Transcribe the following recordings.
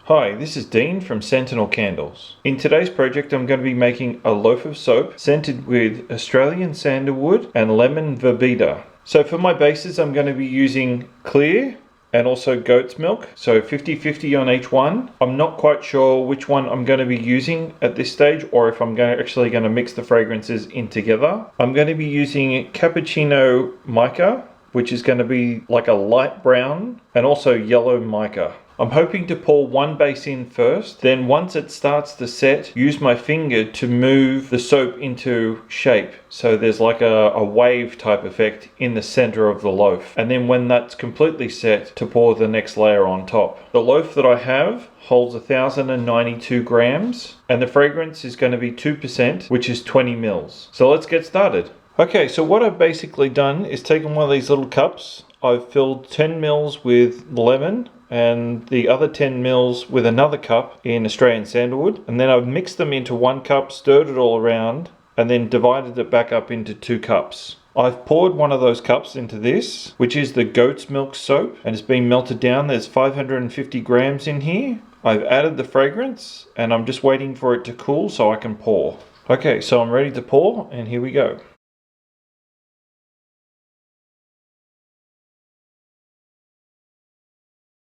Hi, this is Dean from Sentinel Candles. In today's project I'm going to be making a loaf of soap scented with Australian Sandalwood and lemon Verbena. So for my bases I'm going to be using clear and also goat's milk, so 50-50 on each one. I'm not quite sure which one I'm going to be using at this stage or if I'm actually going to mix the fragrances in together. I'm going to be using Cappuccino Mica, which is going to be like a light brown, and also yellow mica. I'm hoping to pour one base in first, then once it starts to set, use my finger to move the soap into shape. So there's like a wave type effect in the center of the loaf. And then when that's completely set, to pour the next layer on top. The loaf that I have holds 1,092 grams, and the fragrance is going to be 2%, which is 20 mils. So let's get started. Okay, so what I've basically done is taken one of these little cups. I've filled 10 mils with lemon and the other 10 mils with another cup in Australian Sandalwood. And then I've mixed them into one cup, stirred it all around, and then divided it back up into 2 cups. I've poured one of those cups into this, which is the goat's milk soap, and it's been melted down. There's 550 grams in here. I've added the fragrance, and I'm just waiting for it to cool so I can pour. Okay, so I'm ready to pour, and here we go.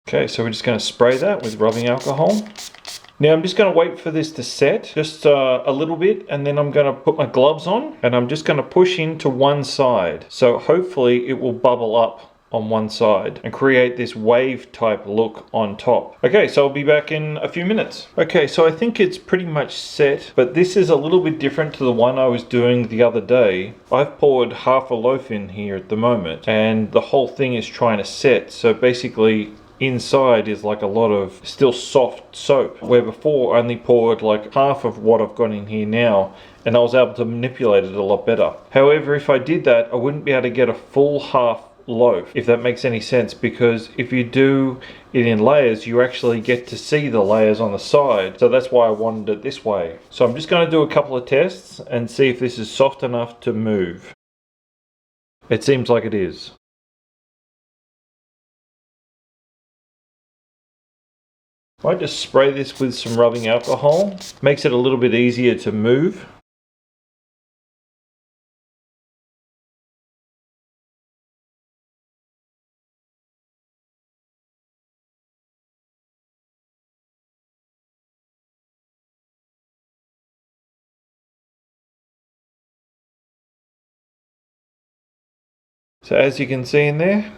Okay, so we're just going to spray that with rubbing alcohol. Now I'm just going to wait for this to set just a little bit, and then I'm going to put my gloves on and I'm just going to push into one side. So hopefully it will bubble up on one side and create this wave type look on top. Okay, so I'll be back in a few minutes. Okay, so I think it's pretty much set, but this is a little bit different to the one I was doing the other day. I've poured half a loaf in here at the moment and the whole thing is trying to set. So basically inside is like a lot of still soft soap, where before I only poured like half of what I've got in here now, and I was able to manipulate it a lot better. However, if I did that, I wouldn't be able to get a full half loaf, if that makes any sense, because if you do it in layers, you actually get to see the layers on the side. So that's why I wanted it this way. So I'm just going to do a couple of tests and see if this is soft enough to move. It seems like it is. I just spray this with some rubbing alcohol. Makes it a little bit easier to move. So as you can see in there.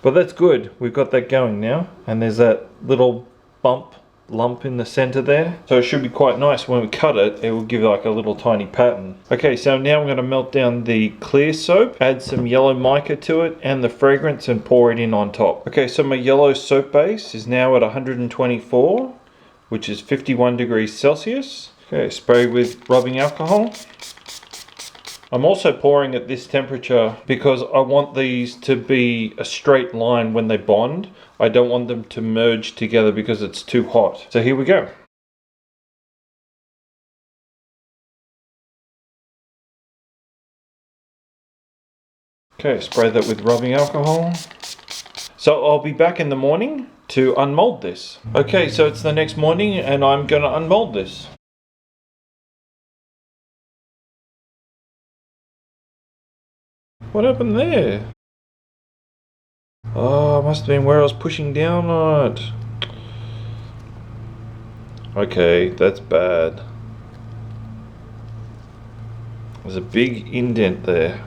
But that's good, we've got that going now. And there's that little lump in the center there. So it should be quite nice when we cut it, it will give like a little tiny pattern. Okay, so now I'm going to melt down the clear soap, add some yellow mica to it and the fragrance and pour it in on top. Okay, so my yellow soap base is now at 124, which is 51 degrees Celsius. Okay, spray with rubbing alcohol. I'm also pouring at this temperature because I want these to be a straight line when they bond. I don't want them to merge together because it's too hot. So here we go. Okay, spray that with rubbing alcohol. So I'll be back in the morning to unmold this. Okay, so it's the next morning and I'm gonna unmold this. What happened there? Oh, must have been where I was pushing down on it. Okay, that's bad. There's a big indent there.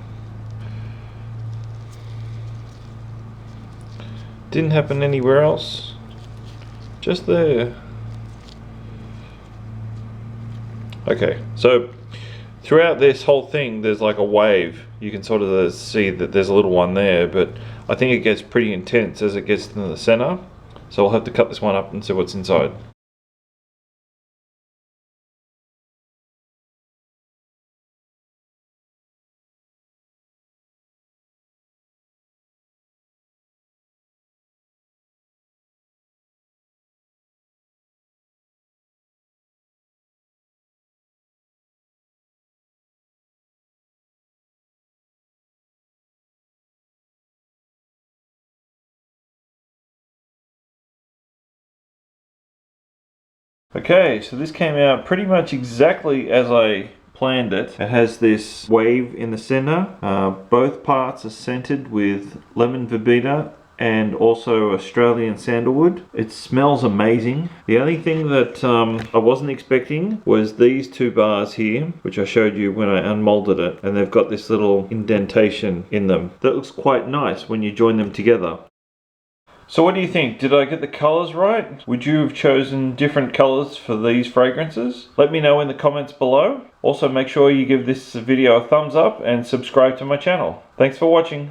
Didn't happen anywhere else. Just there. Okay, so throughout this whole thing there's like a wave. You can sort of see that there's a little one there, but I think it gets pretty intense as it gets to the center. So I'll have to cut this one up and see what's inside. Okay, so this came out pretty much exactly as I planned it. It has this wave in the center. Both parts are scented with lemon verbena and also Australian sandalwood. It smells amazing. The only thing that I wasn't expecting was these two bars here, which I showed you when I unmolded it, and they've got this little indentation in them. That looks quite nice when you join them together. So what do you think? Did I get the colors right? Would you have chosen different colors for these fragrances? Let me know in the comments below. Also, make sure you give this video a thumbs up and subscribe to my channel. Thanks for watching.